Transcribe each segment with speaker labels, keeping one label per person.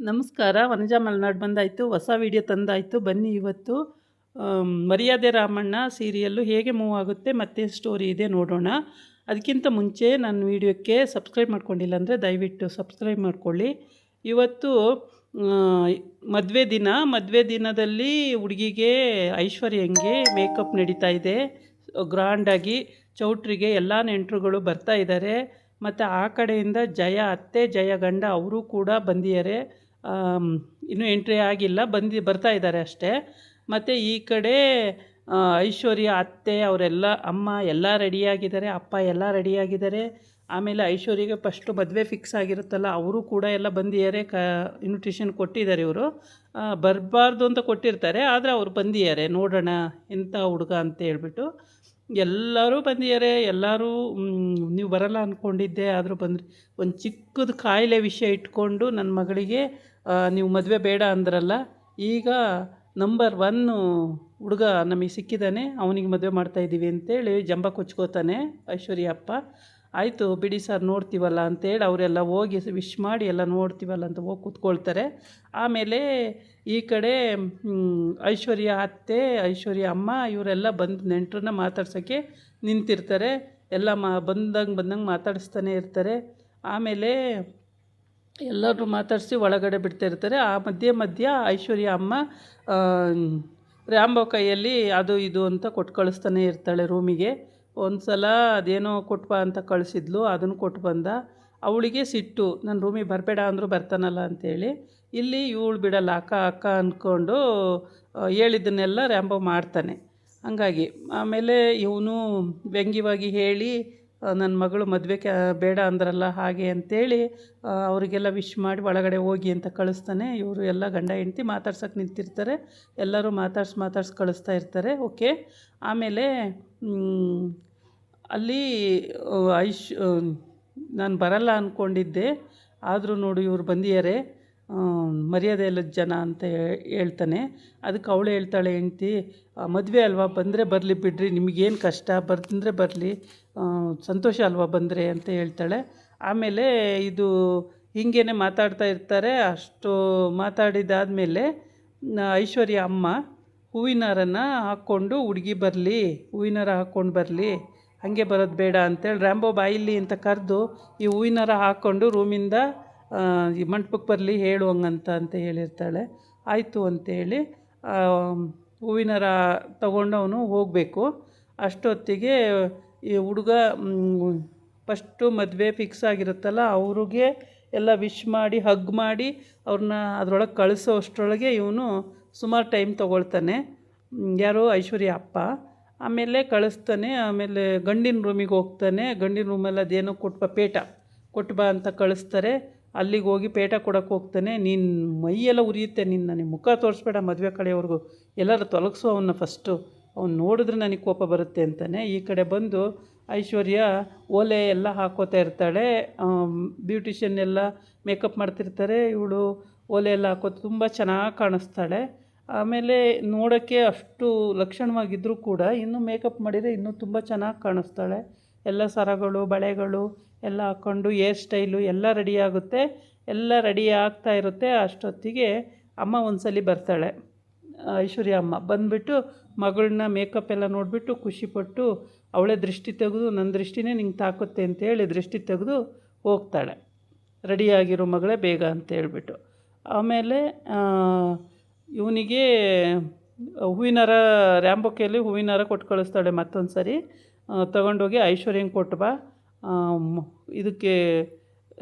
Speaker 1: ನಮಸ್ಕಾರ. ವನಜಾ ಮಲೆನಾಡು ಬಂದಾಯಿತು. ಹೊಸ ವಿಡಿಯೋ ತಂದಾಯಿತು. ಬನ್ನಿ ಇವತ್ತು ಮರ್ಯಾದೆ ರಾಮಣ್ಣ ಸೀರಿಯಲ್ಲು ಹೇಗೆ ಮೂವ್ ಆಗುತ್ತೆ ಮತ್ತು ಸ್ಟೋರಿ ಇದೆ ನೋಡೋಣ. ಅದಕ್ಕಿಂತ ಮುಂಚೆ ನನ್ನ ವಿಡಿಯೋಕ್ಕೆ ಸಬ್ಸ್ಕ್ರೈಬ್ ಮಾಡ್ಕೊಂಡಿಲ್ಲ ಅಂದರೆ ದಯವಿಟ್ಟು ಸಬ್ಸ್ಕ್ರೈಬ್ ಮಾಡ್ಕೊಳ್ಳಿ. ಇವತ್ತು ಮದುವೆ ದಿನದಲ್ಲಿ ಹುಡುಗಿಗೆ ಐಶ್ವರ್ಯಂಗೆ ಮೇಕಪ್ ನಡೀತಾ ಇದೆ. ಗ್ರ್ಯಾಂಡಾಗಿ ಚೌಟ್ರಿಗೆ ಎಲ್ಲ ನೆಂಟರುಗಳು ಬರ್ತಾ ಇದ್ದಾರೆ. ಮತ್ತು ಆ ಕಡೆಯಿಂದ ಜಯ ಅತ್ತೆ, ಜಯ ಗಂಡ ಅವರು ಕೂಡ ಬಂದಿದ್ದಾರೆ. ಇನ್ನೂ ಎಂಟ್ರಿ ಆಗಿಲ್ಲ, ಬರ್ತಾ ಇದ್ದಾರೆ ಅಷ್ಟೇ. ಮತ್ತು ಈ ಕಡೆ ಐಶ್ವರ್ಯ ಅತ್ತೆ ಅವರೆಲ್ಲ, ಅಮ್ಮ ಎಲ್ಲ ರೆಡಿಯಾಗಿದ್ದಾರೆ, ಅಪ್ಪ ಎಲ್ಲ ರೆಡಿಯಾಗಿದ್ದಾರೆ. ಆಮೇಲೆ ಐಶ್ವರ್ಯಗೆ ಫಸ್ಟು ಮದುವೆ ಫಿಕ್ಸ್ ಆಗಿರುತ್ತಲ್ಲ, ಅವರು ಕೂಡ ಎಲ್ಲ ಬಂದಿದ್ದಾರೆ. ಇನ್ವಿಟೇಷನ್ ಕೊಟ್ಟಿದ್ದಾರೆ. ಇವರು ಬರಬಾರ್ದು ಅಂತ ಕೊಟ್ಟಿರ್ತಾರೆ, ಆದರೆ ಅವ್ರು ಬಂದಿದ್ದಾರೆ. ನೋಡೋಣ ಎಂಥ ಹುಡುಗ ಅಂತ ಹೇಳ್ಬಿಟ್ಟು ಎಲ್ಲರೂ ಬಂದಿದ್ದಾರೆ. ಎಲ್ಲರೂ ನೀವು ಬರಲ್ಲ ಅಂದ್ಕೊಂಡಿದ್ದೆ, ಆದರೂ ಬಂದ್ರಿ. ಒಂದು ಚಿಕ್ಕದು ಕಾಯಿಲೆ ವಿಷಯ ಇಟ್ಕೊಂಡು ನನ್ನ ಮಗಳಿಗೆ ನೀವು ಮದುವೆ ಬೇಡ ಅಂದ್ರಲ್ಲ, ಈಗ ನಂಬರ್ 1 ಹುಡುಗ ನಮಗೆ ಸಿಕ್ಕಿದ್ದಾನೆ, ಅವನಿಗೆ ಮದುವೆ ಮಾಡ್ತಾಯಿದ್ದೀವಿ ಅಂತೇಳಿ ಜಂಬ ಕೊಚ್ಕೋತಾನೆ ಐಶ್ವರ್ಯ ಅಪ್ಪ. ಆಯಿತು ಬಿಡಿ ಸರ್, ನೋಡ್ತೀವಲ್ಲ ಅಂತೇಳಿ ಅವರೆಲ್ಲ ಹೋಗಿ ವಿಶ್ ಮಾಡಿ ಎಲ್ಲ ನೋಡ್ತೀವಲ್ಲ ಅಂತ ಹೋಗಿ ಕೂತ್ಕೊಳ್ತಾರೆ. ಆಮೇಲೆ ಈ ಕಡೆ ಐಶ್ವರ್ಯ ಅತ್ತೆ, ಐಶ್ವರ್ಯ ಅಮ್ಮ ಇವರೆಲ್ಲ ಬಂದು ನೆಂಟರನ್ನ ಮಾತಾಡ್ಸೋಕ್ಕೆ ನಿಂತಿರ್ತಾರೆ. ಎಲ್ಲ ಬಂದಂಗೆ ಮಾತಾಡಿಸ್ತಾನೆ ಇರ್ತಾರೆ. ಆಮೇಲೆ ಎಲ್ಲರೂ ಮಾತಾಡಿಸಿ ಒಳಗಡೆ ಬಿಡ್ತಾಯಿರ್ತಾರೆ. ಆ ಮಧ್ಯ ಐಶ್ವರ್ಯ ಅಮ್ಮ ರ್ಯಾಂಬೋ ಕೈಯಲ್ಲಿ ಅದು ಇದು ಅಂತ ಕೊಟ್ಟು ಕಳಿಸ್ತಾನೆ ಇರ್ತಾಳೆ ರೂಮಿಗೆ. ಒಂದು ಸಲ ಅದೇನೋ ಕೊಟ್ಬಾ ಅಂತ ಕಳಿಸಿದ್ಲು, ಅದನ್ನು ಕೊಟ್ಟು ಬಂದ. ಅವಳಿಗೆ ಸಿಟ್ಟು, ನನ್ನ ರೂಮಿಗೆ ಬರಬೇಡ ಅಂದರೂ ಬರ್ತಾನಲ್ಲ ಅಂಥೇಳಿ. ಇಲ್ಲಿ ಇವಳು ಬಿಡಲ್ಲ, ಅಕ್ಕ ಅಂದ್ಕೊಂಡು ಹೇಳಿದ್ದನ್ನೆಲ್ಲ ರ್ಯಾಂಬೋ ಮಾಡ್ತಾನೆ. ಹಂಗಾಗಿ ಆಮೇಲೆ ಇವನು ವ್ಯಂಗ್ಯವಾಗಿ ಹೇಳಿ, ನನ್ನ ಮಗಳು ಮದುವೆ ಬೇಡ ಅಂದ್ರಲ್ಲ ಹಾಗೆ ಅಂಥೇಳಿ ಅವರಿಗೆಲ್ಲ ವಿಶ್ ಮಾಡಿ ಒಳಗಡೆ ಹೋಗಿ ಅಂತ ಕಳಿಸ್ತಾನೆ. ಇವರು ಎಲ್ಲ ಗಂಡ ಹೆಂಡ್ತಿ ಮಾತಾಡ್ಸೋಕೆ ನಿಂತಿರ್ತಾರೆ. ಎಲ್ಲರೂ ಮಾತಾಡ್ಸಿ ಕಳಿಸ್ತಾ ಇರ್ತಾರೆ. ಓಕೆ. ಆಮೇಲೆ ಅಲ್ಲಿ ನಾನು ಬರಲ್ಲ ಅಂದ್ಕೊಂಡಿದ್ದೆ, ಆದರೂ ನೋಡು ಇವ್ರು ಬಂದಿದ್ದಾರೆ, ಮರ್ಯಾದೆ ಇಲ್ಲದ ಜನ ಅಂತ ಹೇಳ್ತಾನೆ. ಅದಕ್ಕೆ ಅವಳು ಹೇಳ್ತಾಳೆ, ಹೆಂಡ್ತಿ, ಮದುವೆ ಅಲ್ವಾ, ಬಂದರೆ ಬರಲಿ ಬಿಡ್ರಿ, ನಿಮಗೇನು ಕಷ್ಟ, ಬಂದರೆ ಬರಲಿ, ಸಂತೋಷ ಅಲ್ವಾ ಬಂದರೆ ಅಂತ ಹೇಳ್ತಾಳೆ. ಆಮೇಲೆ ಇದು ಹೀಗೇ ಮಾತಾಡ್ತಾ ಇರ್ತಾರೆ. ಅಷ್ಟು ಮಾತಾಡಿದಾದಮೇಲೆ ಐಶ್ವರ್ಯ ಅಮ್ಮ ಹೂವಿನಾರನ್ನು ಹಾಕ್ಕೊಂಡು, ಹುಡುಗಿ ಬರಲಿ, ಹೂವಿನಾರ ಹಾಕ್ಕೊಂಡು ಬರಲಿ, ಹಾಗೆ ಬರೋದು ಬೇಡ ಅಂತೇಳಿ ರ್ಯಾಂಬೋ ಬಾಯಿಲಿ ಅಂತ ಕರೆದು ಈ ಹೂವಿನಾರ ಹಾಕ್ಕೊಂಡು ರೂಮಿಂದ ಈ ಮಂಟಪಕ್ಕೆ ಬರಲಿ ಅಂತ ಹೇಳಿರ್ತಾಳೆ. ಆಯಿತು ಅಂತೇಳಿ ಹೂವಿನಾರ ತಗೊಂಡು ಅವನು ಹೋಗಬೇಕು. ಅಷ್ಟೊತ್ತಿಗೆ ಈ ಹುಡುಗ ಫಸ್ಟು ಮದುವೆ ಫಿಕ್ಸ್ ಆಗಿರುತ್ತಲ್ಲ, ಅವ್ರಿಗೆ ಎಲ್ಲ ವಿಶ್ ಮಾಡಿ ಹಗ್ ಮಾಡಿ ಅವ್ರನ್ನ ಅದರೊಳಗೆ ಕಳಿಸೋ ಅಷ್ಟರೊಳಗೆ ಇವನು ಸುಮಾರು ಟೈಮ್ ತೊಗೊಳ್ತಾನೆ. ಯಾರು, ಐಶ್ವರ್ಯ ಅಪ್ಪ. ಆಮೇಲೆ ಕಳಿಸ್ತಾನೆ. ಆಮೇಲೆ ಗಂಡಿನ ರೂಮಿಗೆ ಹೋಗ್ತಾನೆ. ಗಂಡಿನ ರೂಮಲ್ಲಿ ಅದೇನೋ ಕೊಟ್ಟು ಬಾ ಅಂತ ಕಳಿಸ್ತಾರೆ. ಅಲ್ಲಿಗೆ ಹೋಗಿ ಪೇಟ ಕೊಡೋಕ್ಕೆ ಹೋಗ್ತಾನೆ. ನೀನು ಮೈಯೆಲ್ಲ ಉರಿಯುತ್ತೆ, ನಿನ್ನ ಮುಖ ತೋರಿಸ್ಬೇಡ ಮದುವೆ ಕಡೆಯವ್ರಿಗೂ, ಎಲ್ಲರೂ ತೊಲಗಿಸು ಅವನ್ನ ಫಸ್ಟು, ಅವ್ನು ನೋಡಿದ್ರೆ ನನಗೆ ಕೋಪ ಬರುತ್ತೆ ಅಂತಾನೆ. ಈ ಕಡೆ ಬಂದು ಐಶ್ವರ್ಯ ಓಲೆ ಎಲ್ಲ ಹಾಕೋತಾ ಇರ್ತಾಳೆ. ಬ್ಯೂಟಿಷಿಯನ್ ಎಲ್ಲ ಮೇಕಪ್ ಮಾಡ್ತಿರ್ತಾರೆ. ಇವಳು ಓಲೆ ಎಲ್ಲ ಹಾಕೋದು ತುಂಬ ಚೆನ್ನಾಗಿ ಕಾಣಿಸ್ತಾಳೆ. ಆಮೇಲೆ ನೋಡೋಕ್ಕೆ ಅಷ್ಟು ಲಕ್ಷಣವಾಗಿದ್ದರೂ ಕೂಡ ಇನ್ನೂ ಮೇಕಪ್ ಮಾಡಿದರೆ ಇನ್ನೂ ತುಂಬ ಚೆನ್ನಾಗಿ ಕಾಣಿಸ್ತಾಳೆ. ಎಲ್ಲ ಸರಗಳು, ಬಳೆಗಳು ಎಲ್ಲ ಹಾಕ್ಕೊಂಡು ಹೇರ್ ಸ್ಟೈಲು ಎಲ್ಲ ರೆಡಿ ಆಗುತ್ತೆ. ಎಲ್ಲ ರೆಡಿ ಆಗ್ತಾ ಇರುತ್ತೆ. ಅಷ್ಟೊತ್ತಿಗೆ ಅಮ್ಮ ಒಂದ್ಸಲಿ ಬರ್ತಾಳೆ, ಐಶ್ವರ್ಯ ಅಮ್ಮ ಬಂದುಬಿಟ್ಟು ಮಗಳನ್ನ ಮೇಕಪ್ ಎಲ್ಲ ನೋಡಿಬಿಟ್ಟು ಖುಷಿಪಟ್ಟು ಅವಳೇ ದೃಷ್ಟಿ ತೆಗೆದು, ನನ್ನ ದೃಷ್ಟಿನೇ ನಿಂಗೆ ತಾಕುತ್ತೆ ಅಂತೇಳಿ ದೃಷ್ಟಿ ತೆಗೆದು ಹೋಗ್ತಾಳೆ. ರೆಡಿಯಾಗಿರೋ ಮಗಳೇ ಬೇಗ ಅಂತ ಹೇಳ್ಬಿಟ್ಟು. ಆಮೇಲೆ ಇವನಿಗೆ ಹೂವಿನಾರ, ರ್ಯಾಂಬೋ ಕೈಯಲ್ಲಿ ಹೂವಿನಾರ ಕೊಟ್ಟು ಕಳಿಸ್ತಾಳೆ. ಮತ್ತೊಂದು ಸರಿ ತೊಗೊಂಡೋಗಿ ಐಶ್ವರ್ಯಂಗೆ ಕೊಟ್ಟು ಬಾ, ಇದಕ್ಕೆ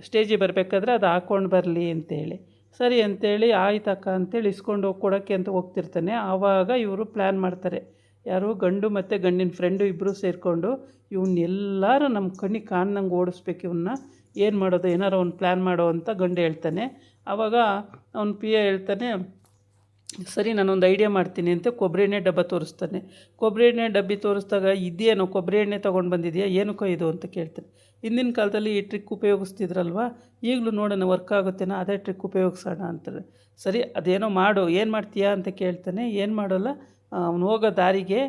Speaker 1: ಸ್ಟೇಜಿಗೆ ಬರಬೇಕಾದ್ರೆ ಅದು ಹಾಕ್ಕೊಂಡು ಬರಲಿ ಅಂತೇಳಿ. ಸರಿ ಅಂತೇಳಿ ಆಯ್ತಕ್ಕ ಅಂತೇಳಿ ಇಸ್ಕೊಂಡು ಹೋಗಿ ಕೊಡೋಕ್ಕೆ ಅಂತ ಹೋಗ್ತಿರ್ತಾನೆ. ಆವಾಗ ಇವರು ಪ್ಲ್ಯಾನ್ ಮಾಡ್ತಾರೆ. ಯಾರು, ಗಂಡು ಮತ್ತು ಗಂಡಿನ ಫ್ರೆಂಡು ಇಬ್ಬರು ಸೇರಿಕೊಂಡು ಇವನ್ನೆಲ್ಲರೂ ನಮ್ಮ ಕಣ್ಣಿಗೆ ಕಾಣ್ದಂಗೆ ಓಡಿಸ್ಬೇಕು, ಇವನ್ನ ಏನು ಮಾಡೋದು, ಏನಾರು ಒಂದು ಪ್ಲ್ಯಾನ್ ಮಾಡೋ ಅಂತ ಗಂಡು ಹೇಳ್ತಾನೆ. ಆವಾಗ ಅವನ ಪಿಯ ಹೇಳ್ತಾನೆ, ಸರಿ ನಾನೊಂದು ಐಡಿಯಾ ಮಾಡ್ತೀನಿ ಅಂತ ಕೊಬ್ಬರಿ ಎಣ್ಣೆ ಡಬ್ಬ ತೋರಿಸ್ತಾನೆ. ಕೊಬ್ಬರಿ ಎಣ್ಣೆ ಡಬ್ಬಿ ತೋರಿಸ್ದಾಗ, ಇದೇನೋ ಕೊಬ್ಬರಿ ಎಣ್ಣೆ ತೊಗೊಂಡು ಬಂದಿದೆಯಾ, ಏನಕ್ಕೋ ಇದು ಅಂತ ಕೇಳ್ತಾನೆ. ಹಿಂದಿನ ಕಾಲದಲ್ಲಿ ಈ ಟ್ರಿಕ್ ಉಪಯೋಗಿಸ್ತಿದ್ರಲ್ವ, ಈಗಲೂ ನೋಡೋಣ ವರ್ಕ್ ಆಗುತ್ತೇನೋ, ಅದೇ ಟ್ರಿಕ್ ಉಪಯೋಗಿಸೋಣ ಅಂತಾರೆ. ಸರಿ ಅದೇನೋ ಮಾಡು, ಏನು ಮಾಡ್ತೀಯಾ ಅಂತ ಕೇಳ್ತಾನೆ. ಏನು ಮಾಡೋಲ್ಲ, ಅವನು ಹೋಗೋ ದಾರಿಗೆ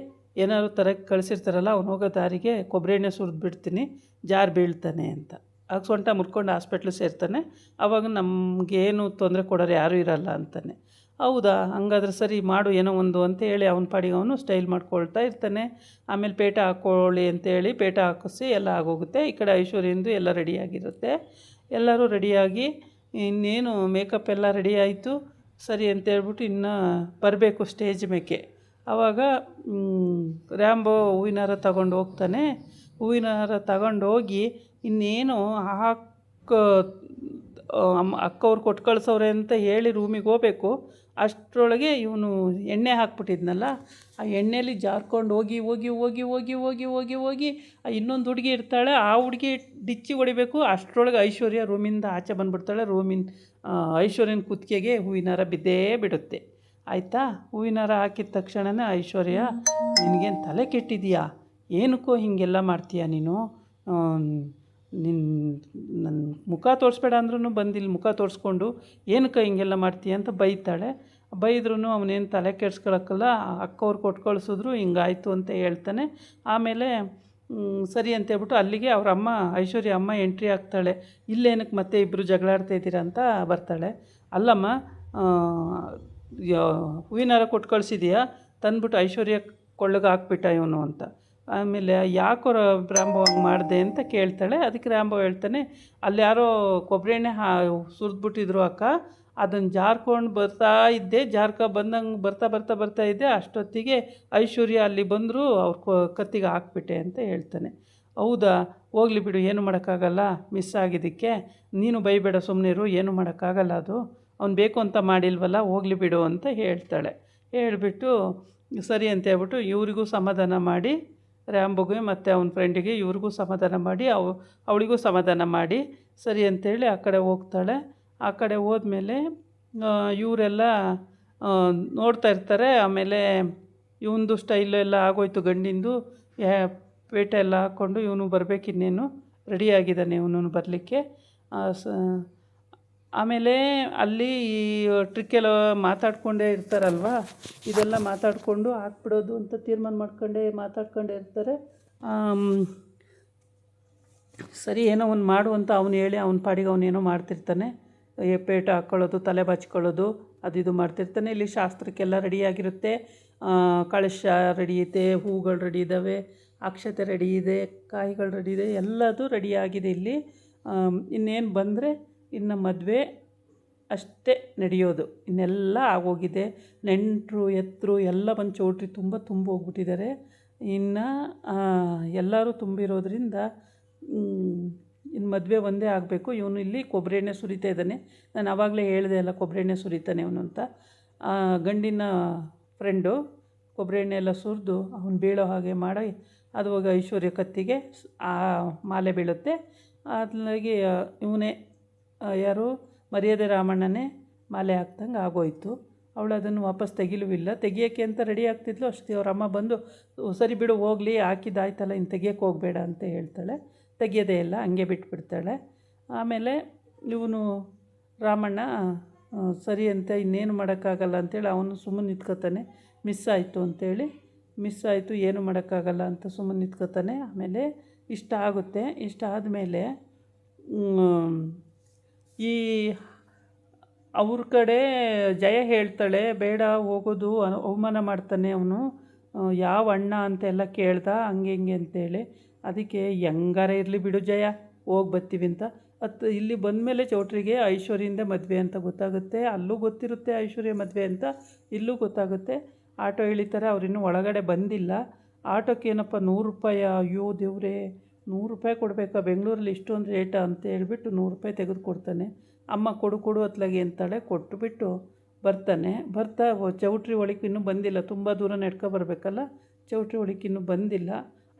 Speaker 1: ಏನಾದ್ರು ತರಕ್ಕೆ ಕಳಿಸಿರ್ತಾರಲ್ಲ, ಅವನು ಹೋಗೋ ದಾರಿಗೆ ಕೊಬ್ಬರಿ ಎಣ್ಣೆ ಸುರಿದು ಬಿಡ್ತೀನಿ, ಜಾರು ಬೀಳ್ತಾನೆ ಅಂತ. ಆಗ ಸೊಂಟ ಮುರ್ಕೊಂಡು ಹಾಸ್ಪಿಟ್ಲಿಗೆ ಸೇರ್ತಾನೆ. ಆವಾಗ ನಮಗೇನು ತೊಂದರೆ ಕೊಡೋರು ಯಾರೂ ಇರಲ್ಲ ಅಂತಾನೆ. ಹೌದಾ, ಹಂಗಾದ್ರೆ ಸರಿ ಮಾಡು ಏನೋ ಒಂದು ಅಂತೇಳಿ ಅವನ ಪಾಡಿಗೆ ಅವನು ಸ್ಟೈಲ್ ಮಾಡ್ಕೊಳ್ತಾ ಇರ್ತಾನೆ. ಆಮೇಲೆ ಪೇಟ ಹಾಕ್ಕೊಳ್ಳಿ ಅಂತೇಳಿ ಪೇಟ ಹಾಕಿಸಿ ಎಲ್ಲ ಆಗೋಗುತ್ತೆ. ಈ ಕಡೆ ಐಶ್ವರ್ಯಂದು ಎಲ್ಲ ರೆಡಿಯಾಗಿರುತ್ತೆ. ಎಲ್ಲರೂ ರೆಡಿಯಾಗಿ ಇನ್ನೇನು ಮೇಕಪ್ ಎಲ್ಲ ರೆಡಿ ಆಯಿತು ಸರಿ ಅಂತೇಳ್ಬಿಟ್ಟು ಇನ್ನು ಬರಬೇಕು ಸ್ಟೇಜ್ ಮೇಕೆ. ಆವಾಗ ರ್ಯಾಂಬೋ ಹೂವಿನ ಹಾರ ತಗೊಂಡು ಹೋಗ್ತಾನೆ. ಹೂವಿನ ಹಾರ ತಗೊಂಡೋಗಿ ಇನ್ನೇನು ಅಕ್ಕವ್ರು ಕೊಟ್ಟು ಕಳಿಸೋರೆ ಅಂತ ಹೇಳಿ ರೂಮಿಗೆ ಹೋಗ್ಬೇಕು. ಅಷ್ಟರೊಳಗೆ ಇವನು ಎಣ್ಣೆ ಹಾಕ್ಬಿಟ್ಟಿದ್ನಲ್ಲ, ಆ ಎಣ್ಣೆಯಲ್ಲಿ ಜಾರ್ಕೊಂಡು ಹೋಗಿ ಹೋಗಿ ಹೋಗಿ ಹೋಗಿ ಹೋಗಿ ಹೋಗಿ ಹೋಗಿ ಇನ್ನೊಂದು ಹುಡುಗಿ ಇರ್ತಾಳೆ, ಆ ಹುಡುಗಿ ಡಿಚ್ಚಿ ಹೊಡಿಬೇಕು. ಅಷ್ಟರೊಳಗೆ ಐಶ್ವರ್ಯ ರೂಮಿಂದ ಆಚೆ ಬಂದುಬಿಡ್ತಾಳೆ. ಐಶ್ವರ್ಯನ ಕುತ್ತಿಗೆಗೆ ಹೂವಿನ ಹಾರ ಬಿದ್ದೇ ಬಿಡುತ್ತೆ. ಆಯಿತಾ, ಹೂವಿನ ಹಾರ ಹಾಕಿದ ತಕ್ಷಣವೇ ಐಶ್ವರ್ಯ, ನಿನಗೇನು ತಲೆ ಕೆಟ್ಟಿದೆಯಾ, ಏನಕ್ಕೋ ಹೀಗೆಲ್ಲ ಮಾಡ್ತೀಯ ನೀನು, ನನ್ನ ಮುಖ ತೋರಿಸ್ಬೇಡ ಅಂದ್ರೂ ಬಂದಿಲ್ಲಿ ಮುಖ ತೋರಿಸ್ಕೊಂಡು ಏನಕ್ಕೆ ಹಿಂಗೆಲ್ಲ ಮಾಡ್ತೀಯ ಅಂತ ಬೈತಾಳೆ. ಬೈದ್ರೂ ಅವನೇನು ತಲೆ ಕೆಡ್ಸ್ಕೊಳಕ್ಕಲ್ಲ, ಅಕ್ಕವ್ರು ಕೊಟ್ಟು ಕಳಿಸಿದ್ರು ಹಿಂಗಾಯ್ತು ಅಂತ ಹೇಳ್ತಾನೆ. ಆಮೇಲೆ ಸರಿ ಅಂತೇಳ್ಬಿಟ್ಟು ಅಲ್ಲಿಗೆ ಅವ್ರ ಅಮ್ಮ ಐಶ್ವರ್ಯ ಅಮ್ಮ ಎಂಟ್ರಿ ಆಗ್ತಾಳೆ. ಇಲ್ಲೇನಕ್ಕೆ ಮತ್ತೆ ಇಬ್ಬರು ಜಗಳಾಡ್ತಾಯಿದ್ದೀರಾ ಅಂತ ಬರ್ತಾಳೆ. ಅಲ್ಲಮ್ಮ, ಹೂವಿನ ಹಾರ ಕೊಟ್ಟು ಕಳಿಸಿದೀಯಾ, ತಂದ್ಬಿಟ್ಟು ಐಶ್ವರ್ಯ ಕೊಳ್ಳಗೆ ಹಾಕ್ಬಿಟ್ಟ ಇವನು ಅಂತ. ಆಮೇಲೆ ಯಾಕೋ ರ್ಯಾಂಬೋ ಹಂಗೆ ಮಾಡಿದೆ ಅಂತ ಕೇಳ್ತಾಳೆ. ಅದಕ್ಕೆ ರ್ಯಾಂಬೋ ಹೇಳ್ತಾನೆ, ಅಲ್ಲಿ ಯಾರೋ ಕೊಬ್ಬರಿ ಎಣ್ಣೆ ಸುರಿದ್ಬಿಟ್ಟಿದ್ರು ಅಕ್ಕ, ಅದನ್ನು ಜಾರ್ಕೊಂಡು ಬರ್ತಾ ಇದ್ದೆ, ಬಂದಂಗೆ ಬರ್ತಾ ಇದ್ದೆ, ಅಷ್ಟೊತ್ತಿಗೆ ಐಶ್ವರ್ಯ ಅಲ್ಲಿ ಬಂದರು, ಅವ್ರ ಕತ್ತಿಗೆ ಹಾಕ್ಬಿಟ್ಟೆ ಅಂತ ಹೇಳ್ತಾನೆ. ಹೌದಾ, ಹೋಗಲಿ ಬಿಡು, ಏನು ಮಾಡೋಕ್ಕಾಗಲ್ಲ, ಮಿಸ್ ಆಗಿದ್ದಕ್ಕೆ ನೀನು ಬೈಬೇಡ, ಸುಮ್ಮನಿರು, ಏನು ಮಾಡೋಕ್ಕಾಗಲ್ಲ, ಅದು ಅವ್ನು ಬೇಕು ಅಂತ ಮಾಡಿಲ್ವಲ್ಲ, ಹೋಗಲಿ ಬಿಡು ಅಂತ ಹೇಳ್ತಾಳೆ. ಹೇಳಿಬಿಟ್ಟು ಸರಿ ಅಂತ ಹೇಳ್ಬಿಟ್ಟು ಇವರಿಗೂ ಸಮಾಧಾನ ಮಾಡಿ, ರ್ಯಾಂಬೋಗೆ ಮತ್ತು ಅವನ ಫ್ರೆಂಡಿಗೆ ಇವ್ರಿಗೂ ಸಮಾಧಾನ ಮಾಡಿ ಅವಳಿಗೂ ಸಮಾಧಾನ ಮಾಡಿ ಸರಿ ಅಂತೇಳಿ ಆ ಕಡೆ ಹೋಗ್ತಾಳೆ. ಆ ಕಡೆ ಹೋದ್ಮೇಲೆ ಇವರೆಲ್ಲ ನೋಡ್ತಾ ಇರ್ತಾರೆ. ಆಮೇಲೆ ಇವನದು ಸ್ಟೈಲು ಎಲ್ಲ ಆಗೋಯ್ತು, ಗಂಡಿಂದು ಪೇಟ ಎಲ್ಲ ಹಾಕ್ಕೊಂಡು ಇವನು ಬರಬೇಕಿನ್ನೇನು ರೆಡಿಯಾಗಿದ್ದಾನೆ ಇವನು ಬರಲಿಕ್ಕೆ. ಆಮೇಲೆ ಅಲ್ಲಿ ಈ ಟ್ರಿಕ್ಕೆಲ್ಲ ಮಾತಾಡ್ಕೊಂಡೇ ಇರ್ತಾರಲ್ವ, ಇದೆಲ್ಲ ಮಾತಾಡಿಕೊಂಡು ಹಾಕ್ಬಿಡೋದು ಅಂತ ತೀರ್ಮಾನ ಮಾತಾಡ್ಕೊಂಡೇ ಇರ್ತಾರೆ. ಸರಿ ಏನೋ ಒಂದು ಮಾಡು ಅಂತ ಅವನು ಹೇಳಿ ಅವನ ಪಾಡಿಗೆ ಅವನೇನೋ ಮಾಡ್ತಿರ್ತಾನೆ. ಪೇಟ ಹಾಕ್ಕೊಳ್ಳೋದು, ತಲೆ ಬಾಚ್ಕೊಳ್ಳೋದು, ಅದು ಇದು ಮಾಡ್ತಿರ್ತಾನೆ. ಇಲ್ಲಿ ಶಾಸ್ತ್ರಕ್ಕೆಲ್ಲ ರೆಡಿಯಾಗಿರುತ್ತೆ. ಕಳಶ ರೆಡಿ ಐತೆ, ಹೂಗಳು ರೆಡಿ ಇದ್ದಾವೆ, ಅಕ್ಷತೆ ರೆಡಿ ಇದೆ, ಕಾಯಿಗಳು ರೆಡಿ ಇದೆ, ಎಲ್ಲದೂ ರೆಡಿಯಾಗಿದೆ ಇಲ್ಲಿ. ಇನ್ನೇನು ಬಂದರೆ ಇನ್ನು ಮದುವೆ ಅಷ್ಟೇ ನಡೆಯೋದು, ಇನ್ನೆಲ್ಲ ಆಗೋಗಿದೆ. ನೆಂಟರು ಎತ್ತರು ಎಲ್ಲ ಬಂದು ಚೌಟ್ರಿ ತುಂಬ ಹೋಗ್ಬಿಟ್ಟಿದ್ದಾರೆ. ಇನ್ನು ಎಲ್ಲರೂ ತುಂಬಿರೋದ್ರಿಂದ ಇನ್ನು ಮದುವೆ ಒಂದೇ ಆಗಬೇಕು. ಇವನು ಇಲ್ಲಿ ಕೊಬ್ಬರಿ ಎಣ್ಣೆ ಸುರಿತಾ ಇದ್ದಾನೆ. ನಾನು ಆವಾಗಲೇ ಹೇಳಿದೆ ಅಲ್ಲ, ಕೊಬ್ಬರಿ ಎಣ್ಣೆ ಸುರಿತಾನೆ ಅವನು ಅಂತ. ಗಂಡಿನ ಫ್ರೆಂಡು ಕೊಬ್ಬರಿ ಎಣ್ಣೆ ಎಲ್ಲ ಸುರಿದು ಅವನು ಬೀಳೋ ಹಾಗೆ ಮಾಡಿ ಅದು ಹೋಗಿ ಐಶ್ವರ್ಯ ಕತ್ತಿಗೆ ಆ ಮಾಲೆ ಬೀಳುತ್ತೆ. ಅದಾಗಿ ಇವನೇ ಯಾರು ಮರ್ಯಾದೆ ರಾಮಣ್ಣನೇ ಮಾಲೆ ಹಾಕ್ದಂಗೆ ಆಗೋಯ್ತು. ಅವಳು ಅದನ್ನು ವಾಪಸ್ ತೆಗಿಯೋಕ್ಕೆ ಅಂತ ರೆಡಿ ಆಗ್ತಿದ್ಲು. ಅಷ್ಟೇ ಅವ್ರ ಅಮ್ಮ ಬಂದು ಸರಿ ಬಿಡು ಹೋಗಲಿ, ಹಾಕಿದ್ದಾಯ್ತಲ್ಲ, ಇನ್ನು ತೆಗಿಯೋಕ್ಕೆ ಹೋಗಬೇಡ ಅಂತ ಹೇಳ್ತಾಳೆ. ತೆಗಿಯೋದೇ ಇಲ್ಲ, ಹಂಗೆ ಬಿಟ್ಬಿಡ್ತಾಳೆ. ಆಮೇಲೆ ಇವನು ರಾಮಣ್ಣ ಸರಿ ಅಂತ ಇನ್ನೇನು ಮಾಡೋಕ್ಕಾಗಲ್ಲ ಅಂತೇಳಿ ಅವನು ಸುಮ್ಮನೆ ನಿಂತ್ಕೋತಾನೆ. ಮಿಸ್ ಆಯಿತು ಏನು ಮಾಡೋಕ್ಕಾಗಲ್ಲ ಅಂತ ಸುಮ್ಮನೆ ನಿಂತ್ಕೋತಾನೆ. ಆಮೇಲೆ ಇಷ್ಟ ಆಗುತ್ತೆ. ಇಷ್ಟ ಆದಮೇಲೆ ಈ ಅವ್ರ ಕಡೆ ಜಯ ಹೇಳ್ತಾಳೆ, ಬೇಡ ಹೋಗೋದು, ಅವಮಾನ ಮಾಡ್ತಾನೆ ಅವನು, ಯಾವ ಅಣ್ಣ ಅಂತೆಲ್ಲ ಕೇಳ್ದ, ಹಂಗೆ ಹಿಂಗೆ ಅಂತೇಳಿ. ಅದಕ್ಕೆ ಹೆಂಗಾರ ಇರಲಿ ಬಿಡು ಜಯ, ಹೋಗಿ ಬರ್ತೀವಿ ಅಂತ. ಇಲ್ಲಿ ಬಂದಮೇಲೆ ಚೌಟ್ರಿಗೆ ಐಶ್ವರ್ಯಿಂದ ಮದುವೆ ಅಂತ ಗೊತ್ತಾಗುತ್ತೆ. ಅಲ್ಲೂ ಗೊತ್ತಿರುತ್ತೆ ಐಶ್ವರ್ಯ ಮದುವೆ ಅಂತ, ಇಲ್ಲೂ ಗೊತ್ತಾಗುತ್ತೆ. ಆಟೋ ಇಳಿತಾರೆ, ಅವರಿನ್ನೂ ಒಳಗಡೆ ಬಂದಿಲ್ಲ. ಆಟೋಕ್ಕೇನಪ್ಪ 100 ರೂಪಾಯಿ, ಅಯ್ಯೋ ದೇವ್ರೇ, 100 ರೂಪಾಯಿ ಕೊಡಬೇಕಾ, ಬೆಂಗಳೂರಲ್ಲಿ ಇಷ್ಟೊಂದು ರೇಟಾ ಅಂತ ಹೇಳ್ಬಿಟ್ಟು 100 ರೂಪಾಯಿ ತೆಗೆದು ಕೊಡ್ತಾನೆ. ಅಮ್ಮ ಕೊಡು ಅತ್ಲಾಗೆ ಅಂತಾಳೆ. ಕೊಟ್ಟುಬಿಟ್ಟು ಬರ್ತಾ ಚೌಟ್ರಿ ಒಳಗೆ ಇನ್ನೂ ಬಂದಿಲ್ಲ, ತುಂಬ ದೂರ ಬರಬೇಕಲ್ಲ, ಚೌಟ್ರಿ ಒಳಗೆ ಇನ್ನೂ ಬಂದಿಲ್ಲ.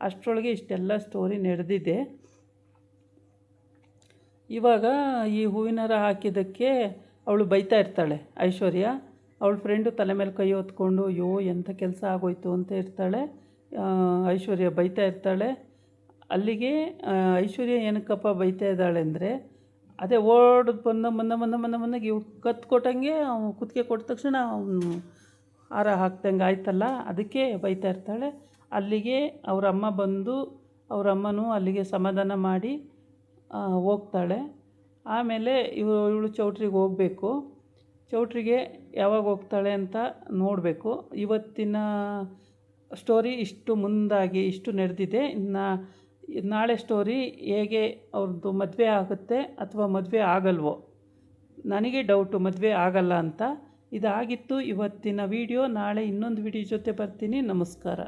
Speaker 1: ಅಷ್ಟರೊಳಗೆ ಇಷ್ಟೆಲ್ಲ ಸ್ಟೋರಿ ನಡೆದಿದೆ. ಇವಾಗ ಈ ಹೂವಿನ ಹಾರ ಹಾಕಿದ್ದಕ್ಕೆ ಅವಳು ಬೈತಾ ಇರ್ತಾಳೆ ಐಶ್ವರ್ಯ. ಅವಳ ಫ್ರೆಂಡು ತಲೆ ಮೇಲೆ ಕೈ ಹೊತ್ಕೊಂಡು ಅಯ್ಯೋ ಎಂಥ ಕೆಲಸ ಆಗೋಯ್ತು ಅಂತ ಇರ್ತಾಳೆ. ಐಶ್ವರ್ಯ ಬೈತಾ ಇರ್ತಾಳೆ. ಅಲ್ಲಿಗೆ ಐಶ್ವರ್ಯ ಏನಕ್ಕಪ್ಪ ಬೈತಾ ಇದ್ದಾಳೆ ಅಂದರೆ, ಅದೇ ಓಡ್ ಬಂದಾಗ ಇವು ಕತ್ತು ಕೊಟ್ಟಂಗೆ ಕುತ್ತಿಗೆ ಕೊಟ್ಟ ತಕ್ಷಣ ಅವನು ಹಾರ ಹಾಕ್ದಂಗೆ ಆಯ್ತಲ್ಲ, ಅದಕ್ಕೆ ಬೈತಾ ಇರ್ತಾಳೆ. ಅಲ್ಲಿಗೆ ಅವರಮ್ಮನೂ ಅಲ್ಲಿಗೆ ಸಮಾಧಾನ ಮಾಡಿ ಹೋಗ್ತಾಳೆ. ಆಮೇಲೆ ಇವಳು ಚೌಟ್ರಿಗೆ ಹೋಗಬೇಕು. ಚೌಟ್ರಿಗೆ ಯಾವಾಗ ಹೋಗ್ತಾಳೆ ಅಂತ ನೋಡಬೇಕು. ಇವತ್ತಿನ ಸ್ಟೋರಿ ಇಷ್ಟು ಮುಂದಾಗಿ ಇಷ್ಟು ನಡೆದಿದೆ. ಇನ್ನು ನಾಳೆ ಸ್ಟೋರಿ ಹೇಗೆ ಅವ್ರದ್ದು ಮದುವೆ ಆಗುತ್ತೆ ಅಥವಾ ಮದುವೆ ಆಗಲ್ವೋ, ನನಗೆ ಡೌಟು ಮದುವೆ ಆಗಲ್ಲ ಅಂತ. ಇದಾಗಿತ್ತು ಇವತ್ತಿನ ವಿಡಿಯೋ. ನಾಳೆ ಇನ್ನೊಂದು ವಿಡಿಯೋ ಜೊತೆ ಬರ್ತೀನಿ. ನಮಸ್ಕಾರ.